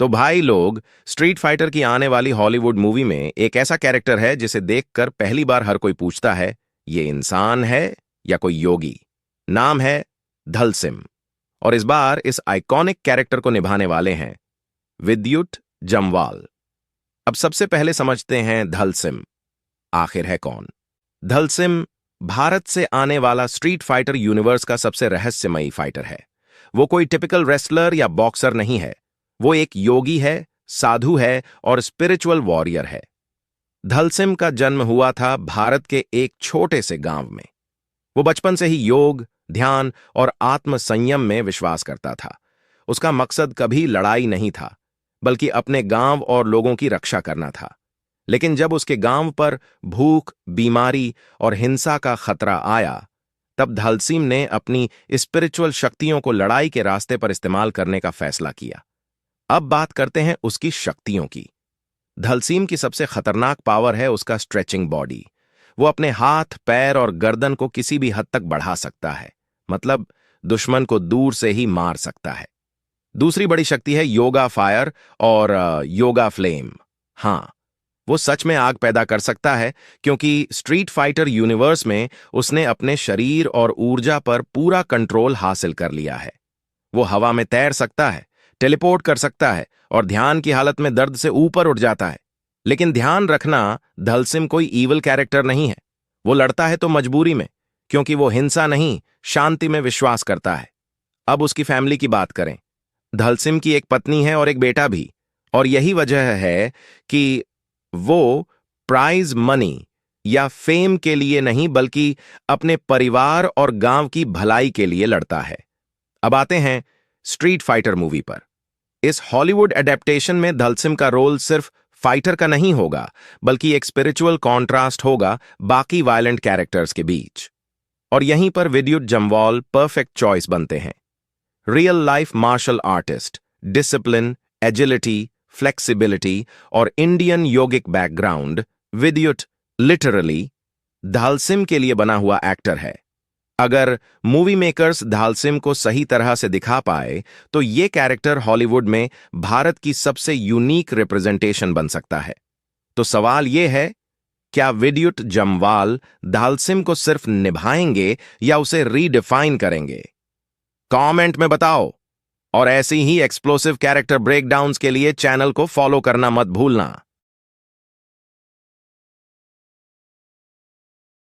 तो भाई लोग, स्ट्रीट फाइटर की आने वाली हॉलीवुड मूवी में एक ऐसा कैरेक्टर है जिसे देखकर पहली बार हर कोई पूछता है, ये इंसान है या कोई योगी। नाम है धलसिम। और इस बार इस आइकॉनिक कैरेक्टर को निभाने वाले हैं विद्युत जमवाल। अब सबसे पहले समझते हैं धलसिम आखिर है कौन। धलसिम भारत से आने वाला स्ट्रीट फाइटर यूनिवर्स का सबसे रहस्यमयी फाइटर है। वो कोई टिपिकल रेसलर या बॉक्सर नहीं है। वो एक योगी है, साधु है और स्पिरिचुअल वॉरियर है। धलसिम का जन्म हुआ था भारत के एक छोटे से गांव में। वो बचपन से ही योग, ध्यान और आत्म संयम में विश्वास करता था। उसका मकसद कभी लड़ाई नहीं था, बल्कि अपने गांव और लोगों की रक्षा करना था। लेकिन जब उसके गांव पर भूख, बीमारी और हिंसा का खतरा आया, तब धलसिम ने अपनी स्पिरिचुअल शक्तियों को लड़ाई के रास्ते पर इस्तेमाल करने का फैसला किया। अब बात करते हैं उसकी शक्तियों की। धलसिम की सबसे खतरनाक पावर है उसका स्ट्रेचिंग बॉडी। वो अपने हाथ, पैर और गर्दन को किसी भी हद तक बढ़ा सकता है, मतलब दुश्मन को दूर से ही मार सकता है। दूसरी बड़ी शक्ति है योगा फायर और योगा फ्लेम। हाँ, वो सच में आग पैदा कर सकता है, क्योंकि स्ट्रीट फाइटर यूनिवर्स में उसने अपने शरीर और ऊर्जा पर पूरा कंट्रोल हासिल कर लिया है। वो हवा में तैर सकता है, टेलीपोर्ट कर सकता है और ध्यान की हालत में दर्द से ऊपर उठ जाता है। लेकिन ध्यान रखना, धलसिम कोई ईवल कैरेक्टर नहीं है। वो लड़ता है तो मजबूरी में, क्योंकि वो हिंसा नहीं, शांति में विश्वास करता है। अब उसकी फैमिली की बात करें। धलसिम की एक पत्नी है और एक बेटा भी, और यही वजह है कि वो प्राइज मनी या फेम के लिए नहीं, बल्कि अपने परिवार और गांव की भलाई के लिए लड़ता है। अब आते हैं स्ट्रीट फाइटर मूवी पर। इस हॉलीवुड एडेप्टेशन में धलसिम का रोल सिर्फ फाइटर का नहीं होगा, बल्कि एक स्पिरिचुअल कॉन्ट्रास्ट होगा बाकी वायलेंट कैरेक्टर्स के बीच। और यहीं पर विद्युत जमवाल परफेक्ट चॉइस बनते हैं। Real life martial artist, discipline, agility, flexibility और इंडियन योगिक बैकग्राउंड, विद्युत लिटरली धलसिम के लिए बना हुआ एक्टर है। अगर मूवी मेकर्स धलसिम को सही तरह से दिखा पाए, तो ये कैरेक्टर हॉलीवुड में भारत की सबसे यूनिक रिप्रेजेंटेशन बन सकता है। तो सवाल ये है, क्या विद्युत जमवाल धलसिम को सिर्फ निभाएंगे या उसे रीडिफाइन करेंगे? कमेंट में बताओ। और ऐसी ही एक्सप्लोसिव कैरेक्टर ब्रेकडाउन्स के लिए चैनल को फॉलो करना मत भूलना।